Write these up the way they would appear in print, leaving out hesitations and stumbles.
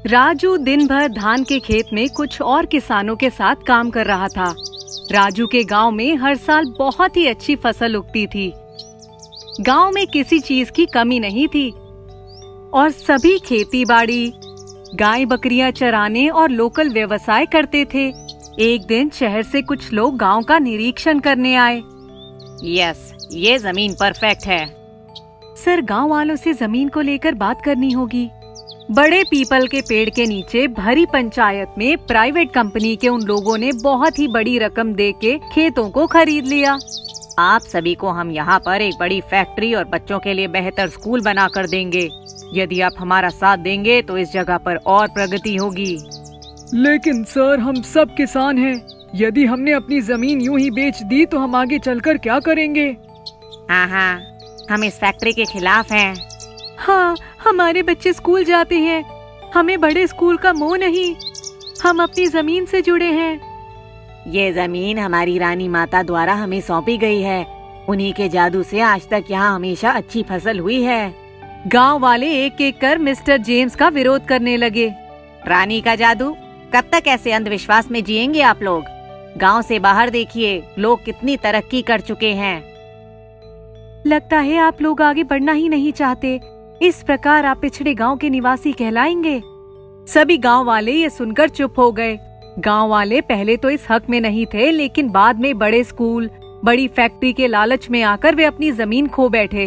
राजू दिन भर धान के खेत में कुछ और किसानों के साथ काम कर रहा था। राजू के गांव में हर साल बहुत ही अच्छी फसल उगती थी। गांव में किसी चीज की कमी नहीं थी और सभी खेती बाड़ी, गाय बकरियां चराने और लोकल व्यवसाय करते थे। एक दिन शहर से कुछ लोग गांव का निरीक्षण करने आए। यस, ये जमीन परफेक्ट है। सर, गांव वालों से जमीन को लेकर बात करनी होगी। बड़े पीपल के पेड़ के नीचे भरी पंचायत में प्राइवेट कंपनी के उन लोगों ने बहुत ही बड़ी रकम देके खेतों को खरीद लिया। आप सभी को हम यहाँ पर एक बड़ी फैक्ट्री और बच्चों के लिए बेहतर स्कूल बना कर देंगे। यदि आप हमारा साथ देंगे तो इस जगह पर और प्रगति होगी। लेकिन सर, हम सब किसान हैं। यदि हमने अपनी जमीन यूं ही बेच दी तो हम आगे चलकर क्या करेंगे? हाँ, हम इस फैक्ट्री के खिलाफ हैं। हाँ, हमारे बच्चे स्कूल जाते हैं। हमें बड़े स्कूल का मोह नहीं। हम अपनी जमीन से जुड़े हैं। ये जमीन हमारी रानी माता द्वारा हमें सौंपी गई है। उन्हीं के जादू से आज तक यहाँ हमेशा अच्छी फसल हुई है। गांव वाले एक एक कर मिस्टर जेम्स का विरोध करने लगे। रानी का जादू? कब तक ऐसे अंधविश्वास में जिएंगे आप लोग? गांव से बाहर देखिए, लोग कितनी तरक्की कर चुके हैं। लगता है आप लोग आगे बढ़ना ही नहीं चाहते। इस प्रकार आप पिछड़े गांव के निवासी कहलाएंगे। सभी गांव वाले ये सुनकर चुप हो गए। गांव वाले पहले तो इस हक में नहीं थे, लेकिन बाद में बड़े स्कूल, बड़ी फैक्ट्री के लालच में आकर वे अपनी जमीन खो बैठे।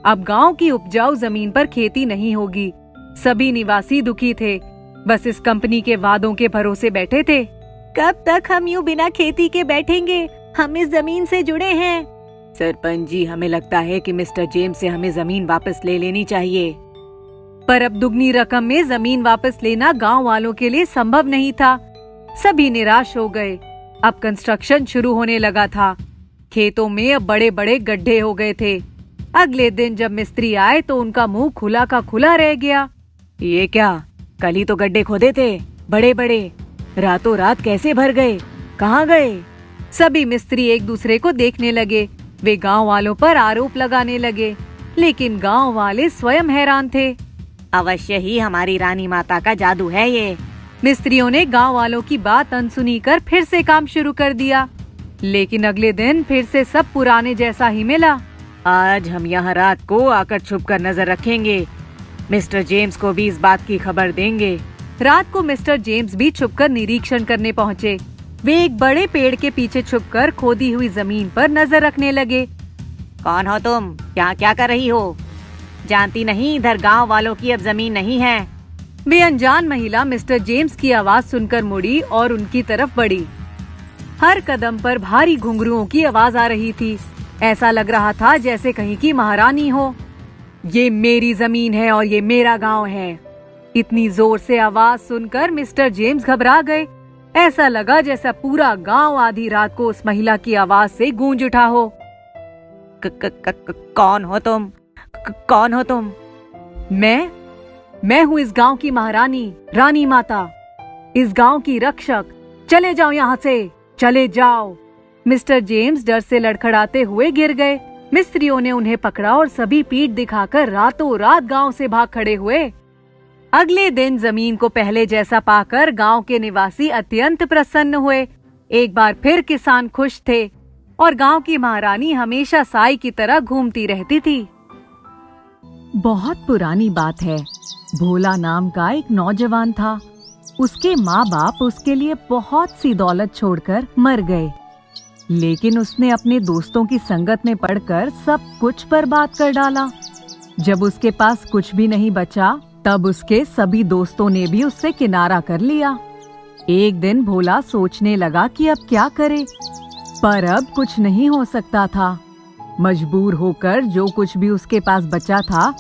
अब गांव की उपजाऊ जमीन पर खेती नहीं होगी। सभी निवासी दुखी थे, बस इस कंपनी के वादों के भरोसे बैठे थे। कब तक हम यूं बिना खेती के बैठेंगे? हम इस जमीन से जुड़े हैं। सरपंच जी, हमें लगता है कि मिस्टर जेम्स से हमें जमीन वापस ले लेनी चाहिए। पर अब दुगनी रकम में जमीन वापस लेना गांव वालों के लिए संभव नहीं था। सभी निराश हो गए। अब कंस्ट्रक्शन शुरू होने लगा था। खेतों में अब बड़े बड़े गड्ढे हो गए थे। अगले दिन जब मिस्त्री आए तो उनका मुंह खुला का खुला रह गया। ये क्या? कल ही तो गड्ढे खोदे थे बड़े बड़े, रातों रात कैसे भर गए? कहाँ गए? सभी मिस्त्री एक दूसरे को देखने लगे। वे गांव वालों पर आरोप लगाने लगे, लेकिन गांव वाले स्वयं हैरान थे। अवश्य ही हमारी रानी माता का जादू है ये। मिस्त्रियों ने गांव वालों की बात अनसुनी कर फिर से काम शुरू कर दिया, लेकिन अगले दिन फिर से सब पुराने जैसा ही मिला। आज हम यहाँ रात को आकर छुप कर नजर रखेंगे। मिस्टर जेम्स को भी इस बात की खबर देंगे। रात को मिस्टर जेम्स भी छुपकर निरीक्षण करने पहुँचे। वे एक बड़े पेड़ के पीछे छुपकर खोदी हुई जमीन पर नजर रखने लगे। कौन हो तुम? यहाँ क्या कर रही हो? जानती नहीं इधर गांव वालों की अब जमीन नहीं है। वे अनजान महिला मिस्टर जेम्स की आवाज सुनकर मुड़ी और उनकी तरफ बढ़ी। हर कदम पर भारी घुंघरुओं की आवाज आ रही थी। ऐसा लग रहा था जैसे कहीं की महारानी हो। ये मेरी जमीन है और ये मेरा गांव है। इतनी जोर से आवाज सुनकर मिस्टर जेम्स घबरा गए। ऐसा लगा जैसा पूरा गांव आधी रात को उस महिला की आवाज से गूंज उठा हो। कौन हो तुम? कौन हो तुम? मैं हूँ इस गांव की महारानी, रानी माता, इस गांव की रक्षक। चले जाओ यहाँ से, चले जाओ। मिस्टर जेम्स डर से लड़खड़ाते हुए गिर गए। मिस्त्रियों ने उन्हें पकड़ा और सभी पीठ दिखाकर रातों रात गांव से भाग खड़े हुए। अगले दिन जमीन को पहले जैसा पाकर गांव के निवासी अत्यंत प्रसन्न हुए। एक बार फिर किसान खुश थे और गांव की महारानी हमेशा साई की तरह घूमती रहती थी। बहुत पुरानी बात है। भोला नाम का एक नौजवान था। उसके माँ बाप उसके लिए बहुत सी दौलत छोड़कर मर गए, लेकिन उसने अपने दोस्तों की संगत में पड़कर सब कुछ बर्बाद कर डाला। जब उसके पास कुछ भी नहीं बचा, तब उसके सभी दोस्तों ने भी उससे किनारा कर लिया। एक दिन भोला सोचने लगा कि अब क्या करे, पर अब कुछ नहीं हो सकता था। मजबूर होकर जो कुछ भी उसके पास बचा था,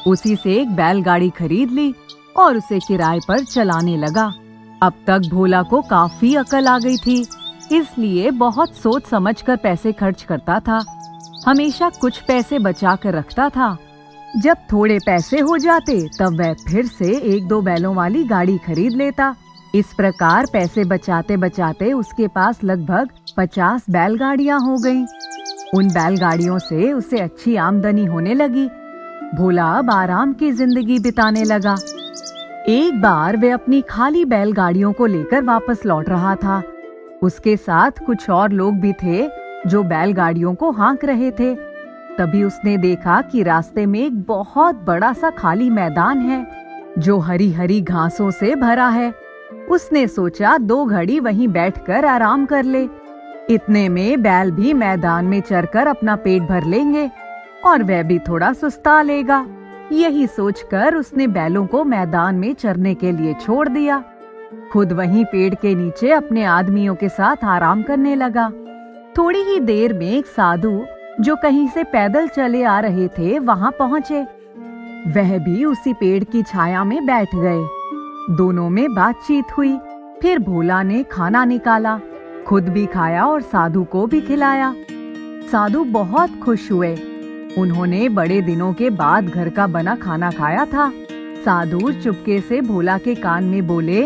उसी से एक बैलगाड़ी खरीद ली और उसे किराए पर चलाने लगा। अब तक भोला को काफी अकल आ गई थी, इसलिए बहुत सोच समझकर पैसे खर्च करता था। हमेशा कुछ पैसे बचा कर रखता था। जब थोड़े पैसे हो जाते तब वह फिर से एक दो बैलों वाली गाड़ी खरीद लेता। इस प्रकार पैसे बचाते बचाते उसके पास लगभग 50 बैलगाड़ियां हो गईं। उन बैलगाड़ियों से उसे अच्छी आमदनी होने लगी। भोला अब आराम की जिंदगी बिताने लगा। एक बार वे अपनी खाली बैलगाड़ियों को लेकर वापस लौट रहा था। उसके साथ कुछ और लोग भी थे जो बैलगाड़ियों को हाँक रहे थे। तभी उसने देखा कि रास्ते में एक बहुत बड़ा सा खाली मैदान है जो हरी हरी घासों से भरा है। उसने सोचा 2 घड़ी वहीं बैठकर आराम कर ले। इतने में बैल भी मैदान में चरकर अपना पेट भर लेंगे और वह भी थोड़ा सुस्ता लेगा। यही सोचकर उसने बैलों को मैदान में चरने के लिए छोड़ दिया। खुद वहीं पेड़ के नीचे अपने आदमियों के साथ आराम करने लगा। थोड़ी ही देर में एक साधु जो कहीं से पैदल चले आ रहे थे वहां पहुंचे। वह भी उसी पेड़ की छाया में बैठ गए। दोनों में बातचीत हुई। फिर भोला ने खाना निकाला, खुद भी खाया और साधु को भी खिलाया। साधु बहुत खुश हुए। उन्होंने बड़े दिनों के बाद घर का बना खाना खाया था। साधु चुपके से भोला के कान में बोले,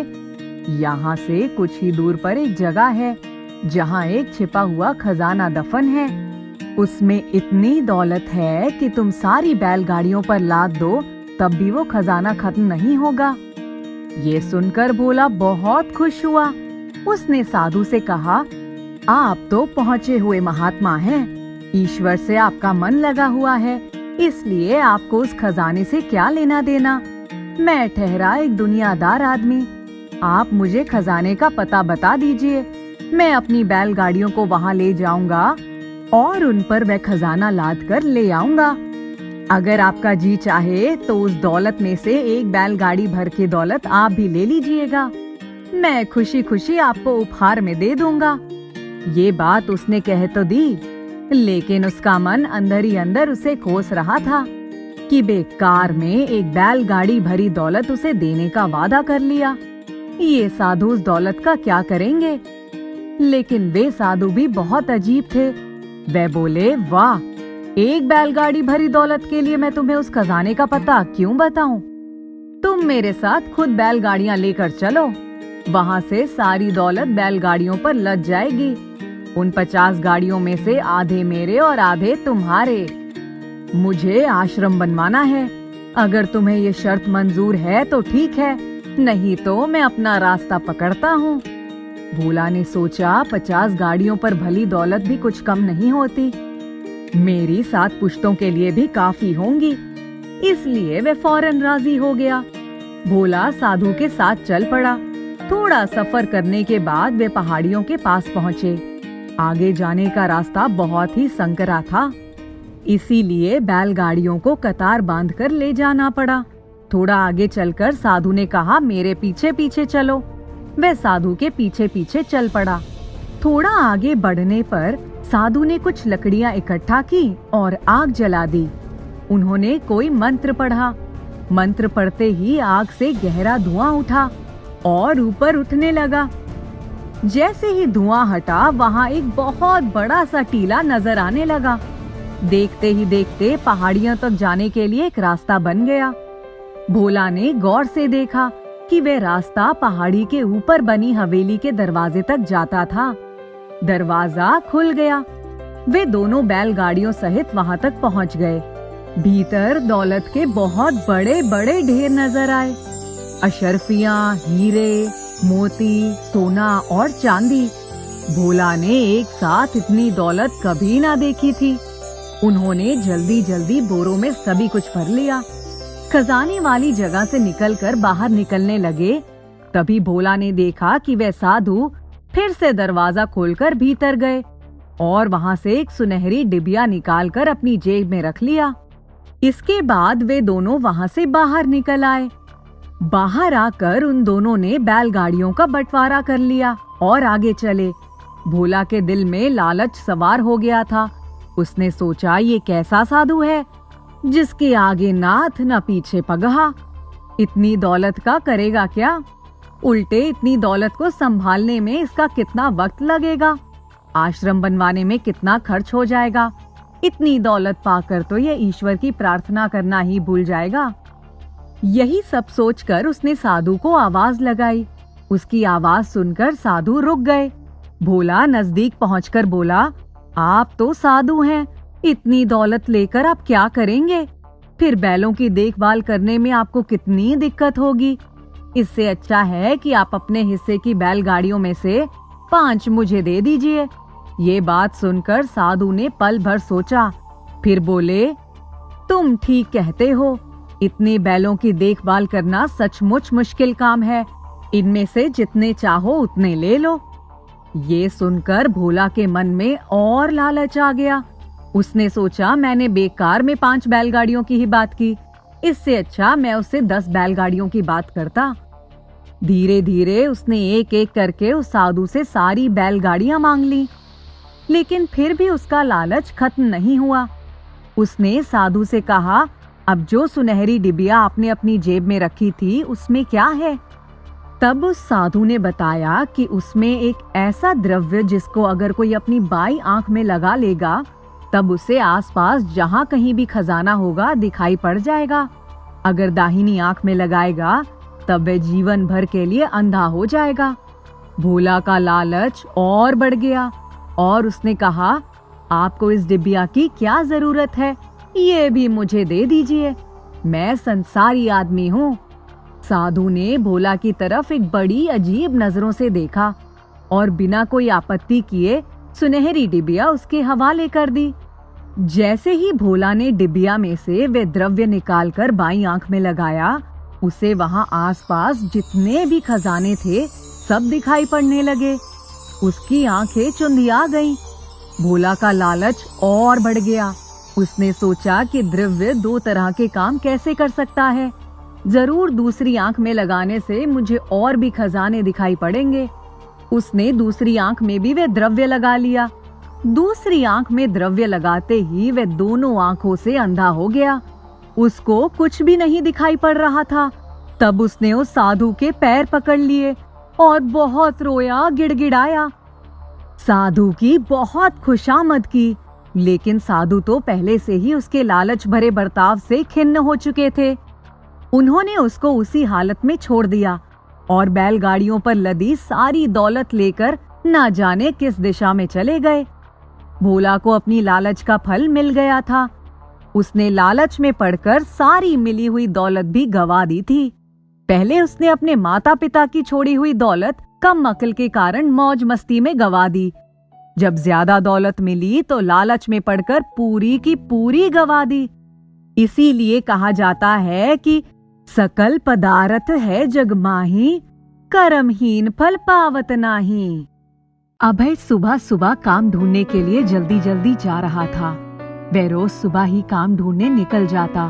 यहाँ से कुछ ही दूर पर एक जगह है जहाँ एक छिपा हुआ खजाना दफन है। उसमें इतनी दौलत है कि तुम सारी बैलगाड़ियों पर लाद दो तब भी वो खजाना खत्म नहीं होगा। ये सुनकर भोला बहुत खुश हुआ। उसने साधु से कहा, आप तो पहुँचे हुए महात्मा हैं। ईश्वर से आपका मन लगा हुआ है, इसलिए आपको उस खजाने से क्या लेना देना। मैं ठहरा एक दुनियादार आदमी। आप मुझे खजाने का पता बता दीजिए। मैं अपनी बैलगाड़ियों को वहाँ ले जाऊंगा और उन पर वह खजाना लाद कर ले आऊंगा। अगर आपका जी चाहे तो उस दौलत में से एक बैलगाड़ी भर के दौलत आप भी ले लीजिएगा। मैं खुशी खुशी आपको उपहार में दे दूंगा। ये बात उसने कह तो दी, लेकिन उसका मन अंदर ही अंदर उसे कोस रहा था कि बेकार में एक बैलगाड़ी भरी दौलत उसे देने का वादा कर लिया। ये साधु उस दौलत का क्या करेंगे? लेकिन वे साधु भी बहुत अजीब थे। वे बोले, वाह, एक बैलगाड़ी भरी दौलत के लिए मैं तुम्हें उस खजाने का पता क्यों बताऊं? तुम मेरे साथ खुद बैलगाड़ियां लेकर चलो। वहां से सारी दौलत बैलगाड़ियों पर लद जाएगी। उन 50 गाड़ियों में से आधे मेरे और आधे तुम्हारे। मुझे आश्रम बनवाना है। अगर तुम्हें ये शर्त मंजूर है तो ठीक है, नहीं तो मैं अपना रास्ता पकड़ता हूँ। भोला ने सोचा 50 गाड़ियों पर भली दौलत भी कुछ कम नहीं होती। मेरी 7 पुश्तों के लिए भी काफी होंगी। इसलिए वह फौरन राजी हो गया। भोला साधु के साथ चल पड़ा। थोड़ा सफर करने के बाद वे पहाड़ियों के पास पहुँचे। आगे जाने का रास्ता बहुत ही संकरा था, इसीलिए बैलगाड़ियों को कतार बांधकर ले जाना पड़ा। थोड़ा आगे चलकर साधु ने कहा, मेरे पीछे पीछे चलो। वह साधु के पीछे पीछे चल पड़ा। थोड़ा आगे बढ़ने पर साधु ने कुछ लकड़ियां इकट्ठा की और आग जला दी। उन्होंने कोई मंत्र पढ़ा। मंत्र पढ़ते ही आग से गहरा धुआं उठा और ऊपर उठने लगा। जैसे ही धुआं हटा, वहां एक बहुत बड़ा सा टीला नजर आने लगा। देखते ही देखते पहाड़ियों तक जाने के लिए एक रास्ता बन गया। भोला ने गौर से देखा कि वह रास्ता पहाड़ी के ऊपर बनी हवेली के दरवाजे तक जाता था। दरवाजा खुल गया। वे दोनों बैलगाड़ियों सहित वहां तक पहुंच गए। भीतर दौलत के बहुत बड़े बड़े ढेर नजर आए। अशर्फियां, हीरे, मोती, सोना और चांदी। भोला ने एक साथ इतनी दौलत कभी ना देखी थी। उन्होंने जल्दी जल्दी बोरों में सभी कुछ भर लिया। खजाने वाली जगह से निकलकर बाहर निकलने लगे। तभी भोला ने देखा कि वे साधु फिर से दरवाजा खोलकर भीतर गए और वहां से एक सुनहरी डिबिया निकालकर अपनी जेब में रख लिया। इसके बाद वे दोनों वहां से बाहर निकल आए। बाहर आकर उन दोनों ने बैलगाड़ियों का बंटवारा कर लिया और आगे चले। भोला के दिल में लालच सवार हो गया था। उसने सोचा, ये कैसा साधु है जिसके आगे नाथ न पीछे पगहा। इतनी दौलत का करेगा क्या? उल्टे इतनी दौलत को संभालने में इसका कितना वक्त लगेगा, आश्रम बनवाने में कितना खर्च हो जाएगा। इतनी दौलत पाकर तो ये ईश्वर की प्रार्थना करना ही भूल जाएगा। यही सब सोचकर उसने साधु को आवाज लगाई। उसकी आवाज सुनकर साधु रुक गए। भोला नजदीक पहुंचकर बोला, आप तो साधु हैं, इतनी दौलत लेकर आप क्या करेंगे? फिर बैलों की देखभाल करने में आपको कितनी दिक्कत होगी। इससे अच्छा है कि आप अपने हिस्से की बैलगाड़ियों में से 5 मुझे दे दीजिए। ये बात सुनकर साधु ने पल भर सोचा, फिर बोले, तुम ठीक कहते हो, इतने बैलों की देखभाल करना सचमुच मुश्किल काम है। इनमें से जितने चाहो उतने ले लो। ये सुनकर भोला के मन में और लालच आ गया। उसने सोचा, मैंने बेकार में 5 बैलगाड़ियों की ही बात की, इससे अच्छा मैं उससे 10 बैलगाड़ियों की बात करता। धीरे धीरे उसने एक एक करके उस साधु से सारी बैलगाड़ियां मांग ली, लेकिन फिर भी उसका लालच खत्म नहीं हुआ। उसने साधु से कहा, अब जो सुनहरी डिबिया आपने अपनी जेब में रखी थी उसमें क्या है? तब उस साधु ने बताया कि उसमें एक ऐसा द्रव्य जिसको अगर कोई अपनी बाई आंख में लगा लेगा तब उसे आसपास जहां कहीं भी खजाना होगा दिखाई पड़ जाएगा। अगर दाहिनी आंख में लगाएगा तब वह जीवन भर के लिए अंधा हो जाएगा। भोला का लालच और बढ़ गया और उसने कहा, आपको इस डिबिया की क्या जरूरत है? ये भी मुझे दे दीजिए, मैं संसारी आदमी हूँ। साधु ने भोला की तरफ एक बड़ी अजीब नजरों से देखा और बिना कोई आपत्ति किए सुनहरी डिबिया उसके हवाले कर दी। जैसे ही भोला ने डिबिया में से वे द्रव्य निकालकर बाईं आंख में लगाया, उसे वहां आसपास जितने भी खजाने थे सब दिखाई पड़ने लगे। उसकी आंखें चुंधिया गईं। भोला का लालच और बढ़ गया। उसने सोचा कि द्रव्य 2 तरह के काम कैसे कर सकता है। जरूर दूसरी आंख में लगाने से मुझे और भी खजाने दिखाई पड़ेंगे। उसने दूसरी आंख में भी वे द्रव्य लगा लिया। दूसरी आंख में द्रव्य लगाते ही वह दोनों आंखों से अंधा हो गया। उसको कुछ भी नहीं दिखाई पड़ रहा था। तब उसने उस साधु के पैर पकड़ लिए और बहुत रोया, गिड़गिड़ाया। साधु की बहुत खुशामद की, लेकिन साधु तो पहले से ही उसके लालच भरे बर्ताव से खिन्न हो चुके थे। उन्होंने उसको उसी हालत में छोड़ दिया और बैलगाड़ियों पर लदी सारी दौलत लेकर ना जाने किस दिशा में चले गए। भोला को अपनी लालच का फल मिल गया था। उसने लालच में पड़कर सारी मिली हुई दौलत भी गंवा दी थी। पहले उसने अपने माता पिता की छोड़ी हुई दौलत कम अक्ल के कारण मौज मस्ती में गंवा दी। जब ज्यादा दौलत मिली तो लालच में पड़कर पूरी की पूरी गंवा दी। इसीलिए कहा जाता है कि सकल पदार्थ है जग माही, कर्महीन फल पावत नाही। अभय सुबह सुबह काम ढूंढने के लिए जल्दी जल्दी जा रहा था। वह रोज सुबह ही काम ढूंढने निकल जाता।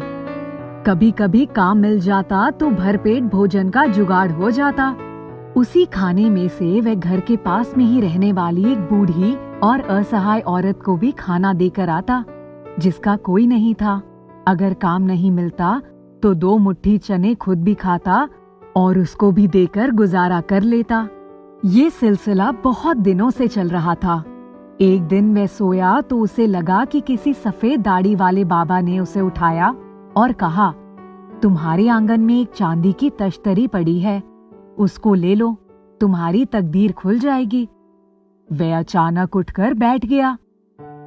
कभी कभी काम मिल जाता तो भरपेट भोजन का जुगाड़ हो जाता। उसी खाने में से वह घर के पास में ही रहने वाली एक बूढ़ी और असहाय औरत को भी खाना देकर आता, जिसका कोई नहीं था। अगर काम नहीं मिलता तो 2 मुट्ठी चने खुद भी खाता और उसको भी देकर गुजारा कर लेता। ये सिलसिला बहुत दिनों से चल रहा था। एक दिन वह सोया तो उसे लगा कि किसी सफेद दाढ़ी वाले बाबा ने उसे उठाया और कहा, तुम्हारे आंगन में एक चांदी की तश्तरी पड़ी है, उसको ले लो, तुम्हारी तकदीर खुल जाएगी। वह अचानक उठकर बैठ गया।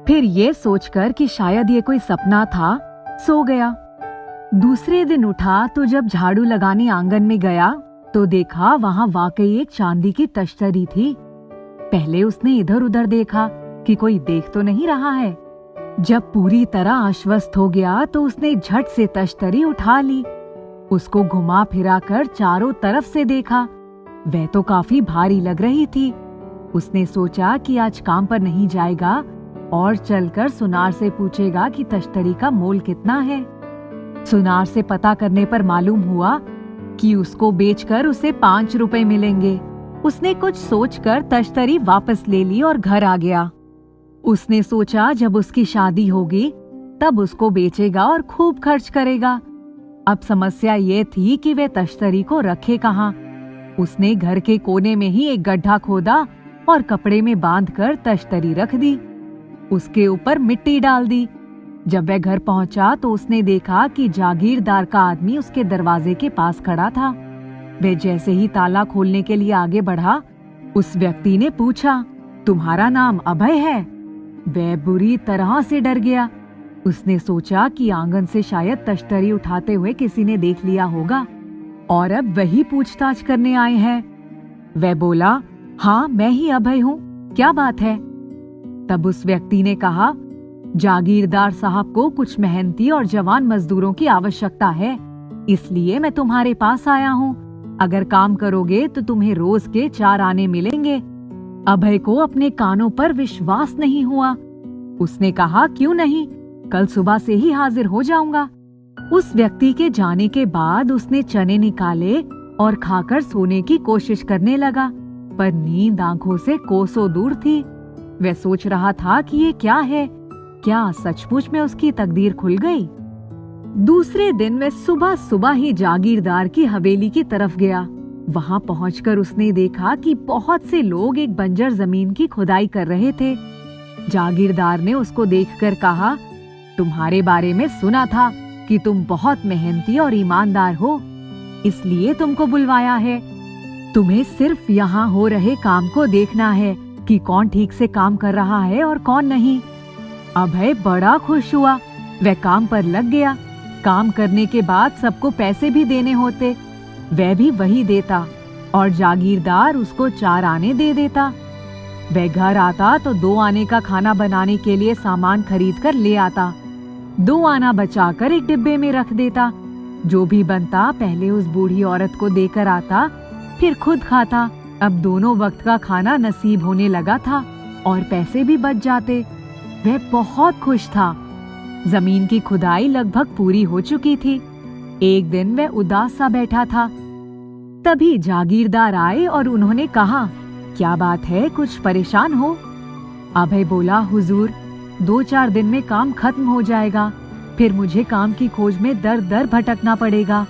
फिर ये सोचकर कि शायद ये कोई सपना था, सो गया। दूसरे दिन उठा तो जब झाड़ू लगाने आंगन में गया तो देखा वहां वाकई एक चांदी की तश्तरी थी। पहले उसने इधर उधर देखा कि कोई देख तो नहीं रहा है। जब पूरी तरह आश्वस्त हो गया तो उसने झट से तश्तरी उठा ली। उसको घुमा फिरा कर चारों तरफ से देखा। वह तो काफी भारी लग रही थी। उसने सोचा कि आज काम पर नहीं जाएगा और चलकर सुनार से पूछेगा कि तश्तरी का मोल कितना है। सुनार से पता करने पर मालूम हुआ कि उसको बेचकर उसे 5 रुपए मिलेंगे। उसने कुछ सोचकर तश्तरी वापस ले ली और घर आ गया। उसने सोचा जब उसकी शादी होगी तब उसको बेचेगा और खूब खर्च करेगा। अब समस्या ये थी कि वे तश्तरी को रखे कहाँ। उसने घर के कोने में ही एक गड्ढा खोदा और कपड़े में बांधकर तश्तरी रख दी। उसके ऊपर मिट्टी डाल दी। जब वह घर पहुंचा तो उसने देखा कि जागीरदार का आदमी उसके दरवाजे के पास खड़ा था। वह जैसे ही ताला खोलने के लिए आगे बढ़ा, उस व्यक्ति ने पूछा, तुम्हारा नाम अभय है? वह बुरी तरह से डर गया। उसने सोचा कि आंगन से शायद तश्तरी उठाते हुए किसी ने देख लिया होगा। और अब वही पूछताछ करने आए हैं। वह बोला, हाँ मैं ही अभय हूँ, क्या बात है? तब उस व्यक्ति ने कहा, जागीरदार साहब को कुछ मेहनती और जवान मजदूरों की आवश्यकता है, इसलिए मैं तुम्हारे पास आया हूँ। अगर काम करोगे तो तुम्हें रोज के 4 आने मिलेंगे। अभय को अपने कानों पर विश्वास नहीं हुआ। उसने कहा, क्यों नहीं, कल सुबह से ही हाजिर हो जाऊंगा। उस व्यक्ति के जाने के बाद उसने चने निकाले और खाकर सोने की कोशिश करने लगा, पर नींद आंखों से कोसों दूर थी। वह सोच रहा था कि ये क्या है, क्या सचमुच में उसकी तकदीर खुल गई? दूसरे दिन वह सुबह सुबह ही जागीरदार की हवेली की तरफ गया। वहां पहुंचकर उसने देखा कि बहुत से लोग एक बंजर जमीन की खुदाई कर रहे थे। जागीरदार ने उसको देखकर कहा, तुम्हारे बारे में सुना था कि तुम बहुत मेहनती और ईमानदार हो, इसलिए तुमको बुलवाया है। तुम्हें सिर्फ यहाँ हो रहे काम को देखना है कि कौन ठीक से काम कर रहा है और कौन नहीं। अभय बड़ा खुश हुआ। वह काम पर लग गया। काम करने के बाद सबको पैसे भी देने होते, वह भी वही देता और जागीरदार उसको 4 आने दे देता। वह घर आता तो 2 आने का खाना बनाने के लिए सामान खरीद कर ले आता। 2 आना बचाकर एक डिब्बे में रख देता। जो भी बनता पहले उस बूढ़ी औरत को देकर आता, फिर खुद खाता। अब दोनों वक्त का खाना नसीब होने लगा था और पैसे भी बच जाते। वह बहुत खुश था। जमीन की खुदाई लगभग पूरी हो चुकी थी। एक दिन वह उदास सा बैठा था। तभी जागीरदार आए और उन्होंने कहा, क्या बात है, कुछ परेशान हो? अभय बोला, हुजूर 2-4 दिन में काम खत्म हो जाएगा, फिर मुझे काम की खोज में दर दर भटकना पड़ेगा।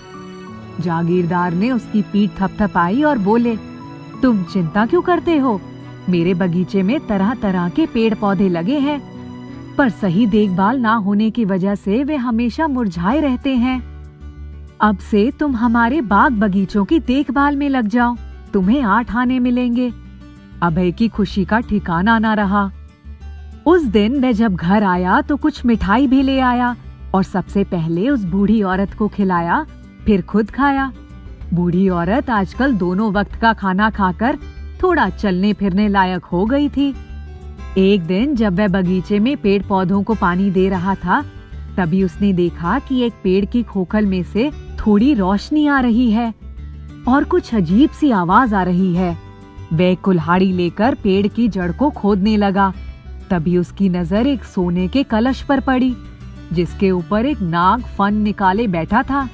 जागीरदार ने उसकी पीठ थपथपाई और बोले, तुम चिंता क्यों करते हो? मेरे बगीचे में तरह तरह के पेड़ पौधे लगे हैं, पर सही देखभाल ना होने की वजह से वे हमेशा मुरझाए रहते हैं। अब से तुम हमारे बाग बगीचों की देखभाल में लग जाओ, तुम्हें 8 आने मिलेंगे। अभय की खुशी का ठिकाना ना रहा। उस दिन वह जब घर आया तो कुछ मिठाई भी ले आया और सबसे पहले उस बूढ़ी औरत को खिलाया, फिर खुद खाया। बूढ़ी औरत आजकल दोनों वक्त का खाना खाकर थोड़ा चलने फिरने लायक हो गई थी। एक दिन जब वह बगीचे में पेड़ पौधों को पानी दे रहा था, तभी उसने देखा कि एक पेड़ की खोखल में से थोड़ी रोशनी आ रही है और कुछ अजीब सी आवाज आ रही है। वह कुल्हाड़ी लेकर पेड़ की जड़ को खोदने लगा। तभी उसकी नजर एक सोने के कलश पर पड़ी, जिसके ऊपर एक नाग फन निकाले बैठा था।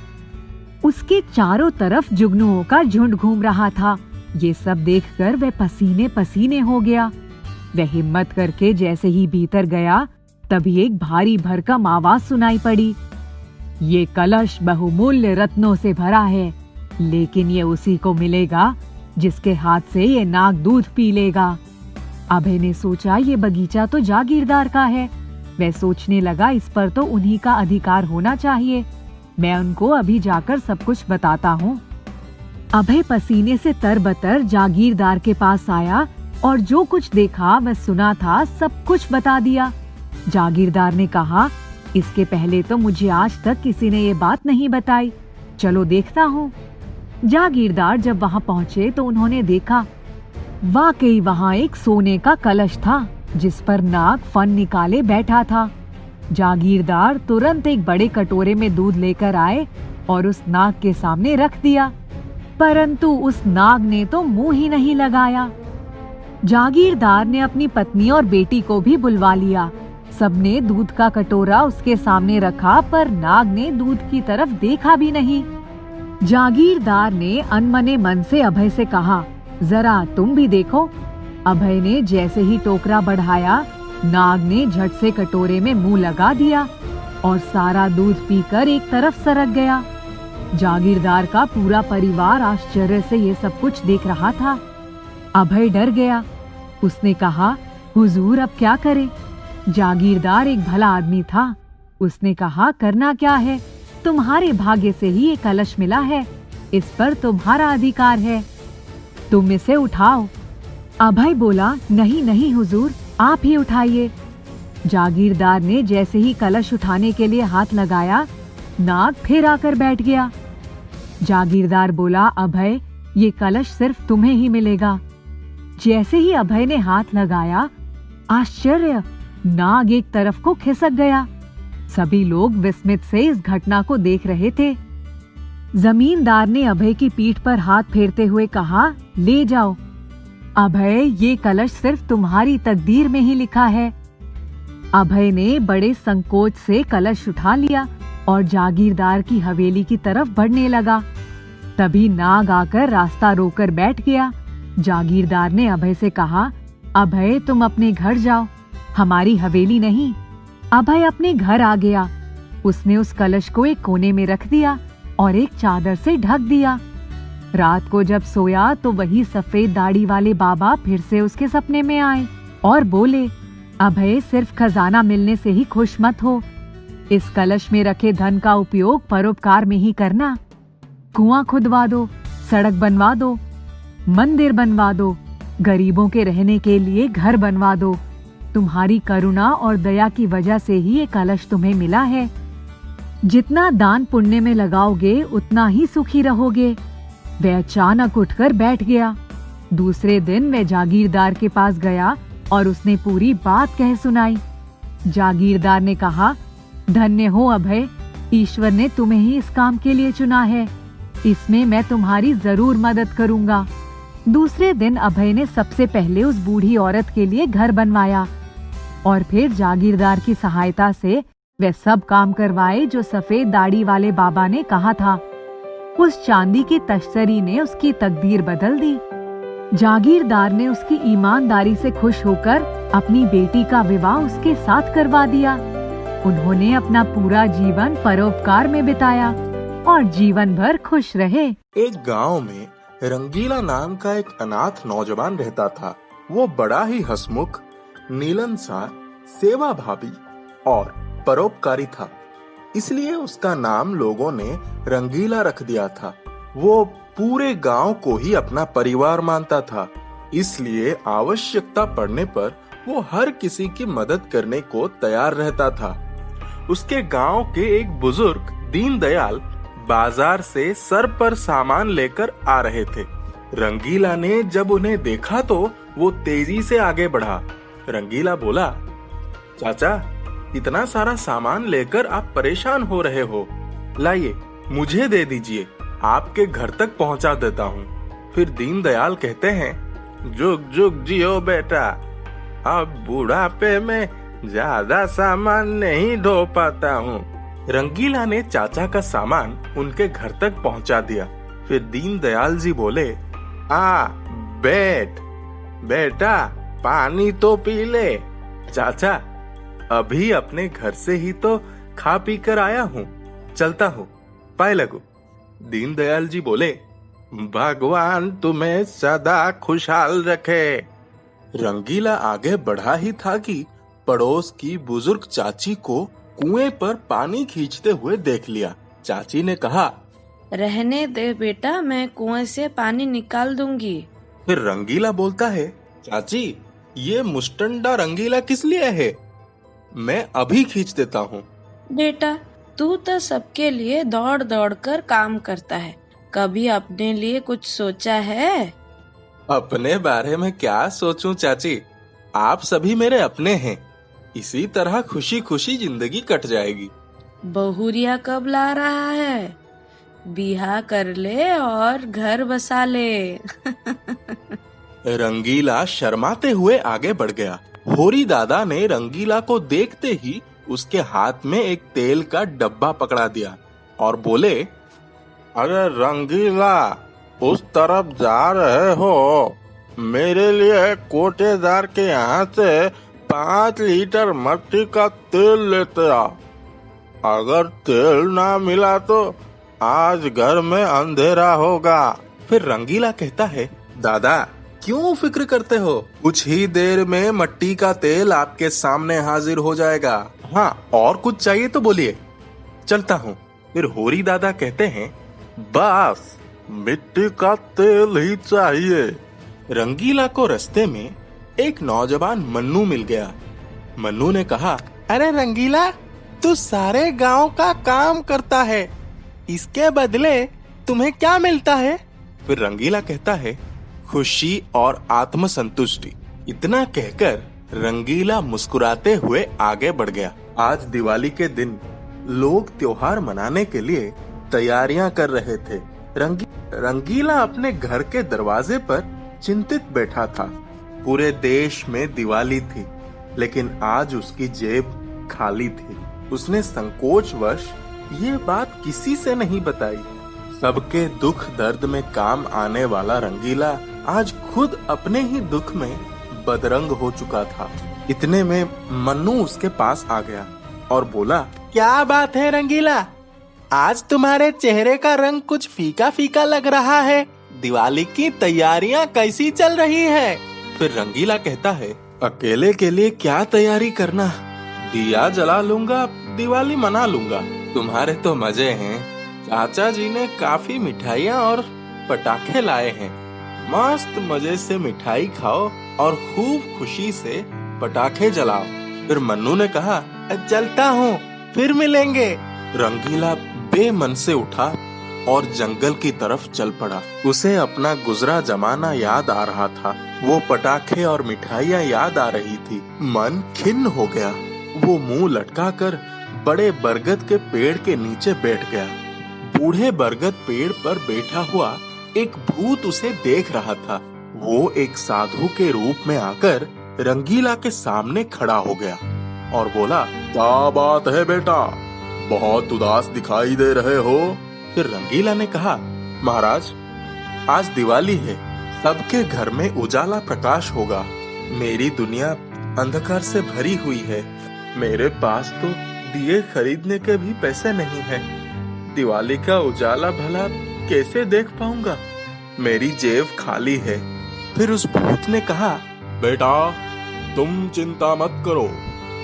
उसके चारों तरफ जुगनुओं का झुंड घूम रहा था। ये सब देखकर वह पसीने पसीने हो गया। वह हिम्मत करके जैसे ही भीतर गया, तभी एक भारी भरकम आवाज सुनाई पड़ी, ये कलश बहुमूल्य रत्नों से भरा है, लेकिन ये उसी को मिलेगा जिसके हाथ से ये नाग दूध पी लेगा। अभय ने सोचा, ये बगीचा तो जागीरदार का है। वह सोचने लगा, इस पर तो उन्हीं का अधिकार होना चाहिए। मैं उनको अभी जाकर सब कुछ बताता हूँ। अभय पसीने से तरबतर जागीरदार के पास आया और जो कुछ देखा वह सुना था सब कुछ बता दिया। जागीरदार ने कहा, इसके पहले तो मुझे आज तक किसी ने ये बात नहीं बताई, चलो देखता हूँ। जागीरदार जब वहाँ पहुँचे तो उन्होंने देखा, वाकई वहाँ एक सोने का कलश था जिस पर नाग फन निकाले बैठा था। जागीरदार तुरंत एक बड़े कटोरे में दूध लेकर आए और उस नाग के सामने रख दिया, परंतु उस नाग ने तो मुंह ही नहीं लगाया। जागीरदार ने अपनी पत्नी और बेटी को भी बुलवा लिया। सबने दूध का कटोरा उसके सामने रखा, पर नाग ने दूध की तरफ देखा भी नहीं। जागीरदार ने अनमने मन से अभय से कहा, जरा तुम भी देखो। अभय ने जैसे ही टोकरा बढ़ाया, नाग ने झट से कटोरे में मुंह लगा दिया और सारा दूध पीकर एक तरफ सरक गया। जागीरदार का पूरा परिवार आश्चर्य से ये सब कुछ देख रहा था। अभय डर गया। उसने कहा, हुजूर अब क्या करें? जागीरदार एक भला आदमी था। उसने कहा, करना क्या है, तुम्हारे भाग्य से ही ये कलश मिला है, इस पर तुम्हारा अधिकार है, तुम इसे उठाओ। अभय बोला, नहीं नहीं हुजूर, आप ही उठाइए। जागीरदार ने जैसे ही कलश उठाने के लिए हाथ लगाया, नाग फिर आकर बैठ गया। जागीरदार बोला, अभय, ये कलश सिर्फ तुम्हें ही मिलेगा। जैसे ही अभय ने हाथ लगाया, आश्चर्य, नाग एक तरफ को खिसक गया। सभी लोग विस्मित से इस घटना को देख रहे थे। जमींदार ने अभय की पीठ पर हाथ फेरते हुए कहा, ले जाओ। अभय, ये कलश सिर्फ तुम्हारी तकदीर में ही लिखा है। अभय ने बड़े संकोच से कलश उठा लिया और जागीरदार की हवेली की तरफ बढ़ने लगा। तभी नाग आकर रास्ता रोकर बैठ गया। जागीरदार ने अभय से कहा, अभय, तुम अपने घर जाओ, हमारी हवेली नहीं। अभय अपने घर आ गया। उसने उस कलश को एक कोने में रख दिया और एक चादर से ढक दिया। रात को जब सोया तो वही सफेद दाढ़ी वाले बाबा फिर से उसके सपने में आए और बोले, अभय, सिर्फ खजाना मिलने से ही खुश मत हो। इस कलश में रखे धन का उपयोग परोपकार में ही करना। कुआं खुदवा दो, सड़क बनवा दो, मंदिर बनवा दो, गरीबों के रहने के लिए घर बनवा दो। तुम्हारी करुणा और दया की वजह से ही ये कलश तुम्हें मिला है। जितना दान पुण्य में लगाओगे उतना ही सुखी रहोगे। वह अचानक उठकर बैठ गया। दूसरे दिन वह जागीरदार के पास गया और उसने पूरी बात कह सुनाई। जागीरदार ने कहा, धन्य हो अभय, ईश्वर ने तुम्हें ही इस काम के लिए चुना है। इसमें मैं तुम्हारी जरूर मदद करूंगा। दूसरे दिन अभय ने सबसे पहले उस बूढ़ी औरत के लिए घर बनवाया और फिर जागीरदार की सहायता से वे सब काम करवाए जो सफेद दाढ़ी वाले बाबा ने कहा था। उस चांदी की तश्तरी ने उसकी तकदीर बदल दी। जागीरदार ने उसकी ईमानदारी से खुश होकर अपनी बेटी का विवाह उसके साथ करवा दिया। उन्होंने अपना पूरा जीवन परोपकार में बिताया और जीवन भर खुश रहे। एक गांव में रंगीला नाम का एक अनाथ नौजवान रहता था। वो बड़ा ही हंसमुख, नीलनसार, सेवाभावी और परोपकारी था। इसलिए उसका नाम लोगों ने रंगीला रख दिया था। वो पूरे गांव को ही अपना परिवार मानता था। इसलिए आवश्यकता पड़ने पर वो हर किसी की मदद करने को तैयार रहता था। उसके गांव के एक बुजुर्ग दीनदयाल बाजार से सर पर सामान लेकर आ रहे थे। रंगीला ने जब उन्हें देखा तो वो तेजी से आगे बढ़ा। रंगीला बोला, चाचा, इतना सारा सामान लेकर आप परेशान हो रहे हो, लाइए मुझे दे दीजिए, आपके घर तक पहुंचा देता हूँ। फिर दीनदयाल कहते हैं, जुग जुग जियो बेटा, अब बुढ़ापे में ज्यादा सामान नहीं ढो पाता हूँ। रंगीला ने चाचा का सामान उनके घर तक पहुंचा दिया। फिर दीनदयाल जी बोले, बैठ बेटा, पानी तो पी ले। चाचा, अभी अपने घर से ही तो खा पी कर आया हूँ, चलता हूँ, पाए लगो। दीनदयाल जी बोले, भगवान तुम्हें सदा खुशहाल रखे। रंगीला आगे बढ़ा ही था कि पड़ोस की बुजुर्ग चाची को कुएं पर पानी खींचते हुए देख लिया। चाची ने कहा, रहने दे बेटा, मैं कुएं से पानी निकाल दूंगी। फिर रंगीला बोलता है, चाची, ये मुस्टंडा रंगीला किस लिए है? मैं अभी खींच देता हूँ। बेटा, तू तो सबके लिए दौड़ दौड़ कर काम करता है, कभी अपने लिए कुछ सोचा है? अपने बारे में क्या सोचूं चाची, आप सभी मेरे अपने हैं। इसी तरह खुशी खुशी जिंदगी कट जाएगी। बहुरिया कब ला रहा है? बिहा कर ले और घर बसा ले। रंगीला शर्माते हुए आगे बढ़ गया। होरी दादा ने रंगीला को देखते ही उसके हाथ में एक तेल का डब्बा पकड़ा दिया और बोले, अरे रंगीला, उस तरफ जा रहे हो, मेरे लिए कोटेदार के यहाँ से 5 लीटर मट्टी का तेल लेते आ। अगर तेल ना मिला तो आज घर में अंधेरा होगा। फिर रंगीला कहता है, दादा क्यों फिक्र करते हो, कुछ ही देर में मट्टी का तेल आपके सामने हाजिर हो जाएगा। हाँ, और कुछ चाहिए तो बोलिए, चलता हूँ। फिर होरी दादा कहते हैं, बस मिट्टी का तेल ही चाहिए। रंगीला को रास्ते में एक नौजवान मन्नू मिल गया। मन्नू ने कहा, अरे रंगीला, तू सारे गांव का काम करता है, इसके बदले तुम्हें क्या मिलता है? फिर रंगीला कहता है, खुशी और आत्मसंतुष्टि। इतना कहकर रंगीला मुस्कुराते हुए आगे बढ़ गया। आज दिवाली के दिन लोग त्योहार मनाने के लिए तैयारियां कर रहे थे। रंगीला अपने घर के दरवाजे पर चिंतित बैठा था। पूरे देश में दिवाली थी, लेकिन आज उसकी जेब खाली थी। उसने संकोचवश ये बात किसी से नहीं बताई। सबके दुख दर्द में काम आने वाला रंगीला आज खुद अपने ही दुख में बदरंग हो चुका था। इतने में मन्नू उसके पास आ गया और बोला, क्या बात है रंगीला, आज तुम्हारे चेहरे का रंग कुछ फीका फीका लग रहा है। दिवाली की तैयारियां कैसी चल रही है? फिर रंगीला कहता है, अकेले के लिए क्या तैयारी करना, दिया जला लूंगा, दिवाली मना लूंगा। तुम्हारे तो मजे हैं। चाचा जी ने काफी मिठाइयाँ और पटाखे लाए हैं। मस्त मजे से मिठाई खाओ और खूब खुशी से पटाखे जलाओ। फिर मन्नू ने कहा, चलता हूँ, फिर मिलेंगे। रंगीला बेमन से उठा और जंगल की तरफ चल पड़ा। उसे अपना गुजरा जमाना याद आ रहा था। वो पटाखे और मिठाइयाँ याद आ रही थी। मन खिन्न हो गया। वो मुंह लटकाकर बड़े बरगद के पेड़ के नीचे बैठ गया। बूढ़े बरगद पेड़ पर बैठा हुआ एक भूत उसे देख रहा था। वो एक साधु के रूप में आकर रंगीला के सामने खड़ा हो गया और बोला, क्या बात है बेटा, बहुत उदास दिखाई दे रहे हो। फिर रंगीला ने कहा, महाराज, आज दिवाली है, सबके घर में उजाला प्रकाश होगा। मेरी दुनिया अंधकार से भरी हुई है। मेरे पास तो दिए खरीदने के भी पैसे नहीं हैं। दिवाली का उजाला भला कैसे देख पाऊंगा? मेरी जेब खाली है। फिर उस भूत ने कहा, बेटा, तुम चिंता मत करो,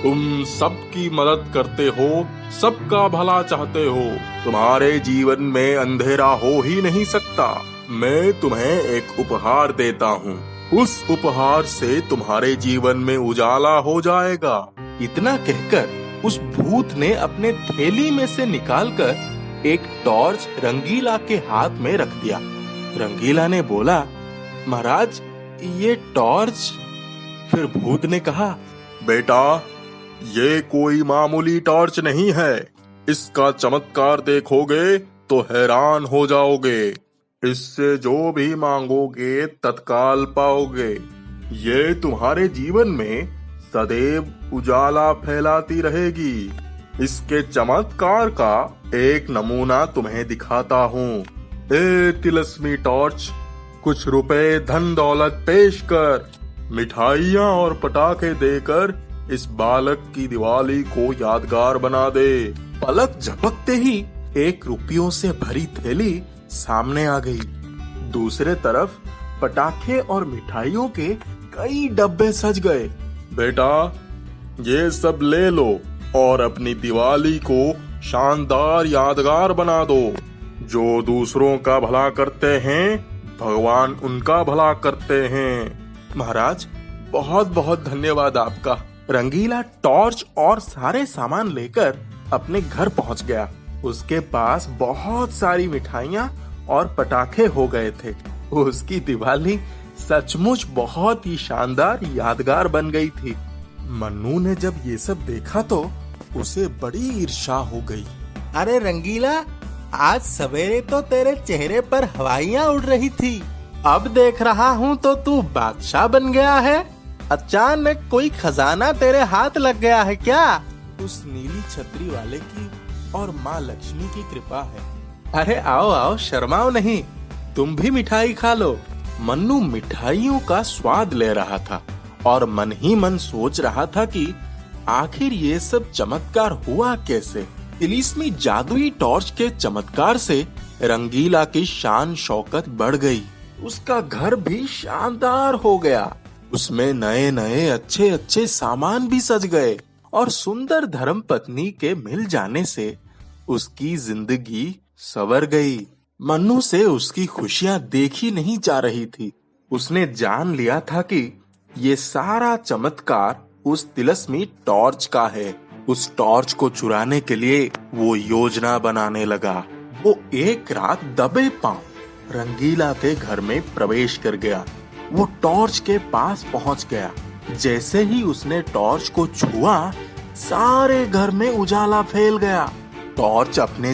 तुम सबकी मदद करते हो, सबका भला चाहते हो। तुम्हारे जीवन में अंधेरा हो ही नहीं सकता। मैं तुम्हें एक उपहार देता हूँ, उस उपहार से तुम्हारे जीवन में उजाला हो जाएगा। इतना कहकर उस भूत ने अपने थैली में से निकालकर एक टॉर्च रंगीला के हाथ में रख दिया। रंगीला ने बोला, महाराज, ये टॉर्च? फिर भूत ने कहा, बेटा, ये कोई मामूली टॉर्च नहीं है। इसका चमत्कार देखोगे तो हैरान हो जाओगे। इससे जो भी मांगोगे तत्काल पाओगे। ये तुम्हारे जीवन में सदैव उजाला फैलाती रहेगी। इसके चमत्कार का एक नमूना तुम्हें दिखाता हूँ। ए तिलस्मी टॉर्च, कुछ रुपए धन दौलत पेश कर, मिठाइयाँ और पटाखे देकर इस बालक की दिवाली को यादगार बना दे। पलक झपकते ही 1 रुपयों से भरी थैली सामने आ गई। दूसरे तरफ पटाखे और मिठाइयों के कई डब्बे सज गए। बेटा, ये सब ले लो और अपनी दिवाली को शानदार यादगार बना दो। जो दूसरों का भला करते हैं, भगवान उनका भला करते हैं। महाराज, बहुत बहुत धन्यवाद आपका। रंगीला टॉर्च और सारे सामान लेकर अपने घर पहुंच गया। उसके पास बहुत सारी मिठाइयाँ और पटाखे हो गए थे। उसकी दिवाली सचमुच बहुत ही शानदार यादगार बन गई थी। मन्नू ने जब ये सब देखा तो उसे बड़ी ईर्ष्या हो गई। अरे रंगीला, आज सवेरे तो तेरे चेहरे पर हवाइयाँ उड़ रही थी, अब देख रहा हूँ तो तू बादशाह बन गया है। अचानक कोई खजाना तेरे हाथ लग गया है क्या? उस नीली छतरी वाले की और माँ लक्ष्मी की कृपा है। अरे आओ आओ, शर्माओ नहीं, तुम भी मिठाई खा लो। मन्नू मिठाइयों का स्वाद ले रहा था और मन ही मन सोच रहा था कि आखिर ये सब चमत्कार हुआ कैसे। तिलिस्मी जादुई टॉर्च के चमत्कार से रंगीला की शान शौकत बढ़ गई। उसका घर भी शानदार हो गया। उसमें नए नए अच्छे अच्छे सामान भी सज गए और सुंदर धर्म पत्नी के मिल जाने से उसकी जिंदगी संवर गई। मन्नू से उसकी खुशियां देखी नहीं जा रही थी। उसने जान लिया था कि ये सारा चमत्कार उस तिलस्मी टॉर्च का है। उस टॉर्च को चुराने के लिए वो योजना बनाने लगा। वो एक रात दबे पांव रंगीला के घर में प्रवेश कर गया। वो टॉर्च के पास पहुंच गया। जैसे ही उसने टॉर्च को छुआ, सारे घर में उजाला फैल गया। टॉर्च अपने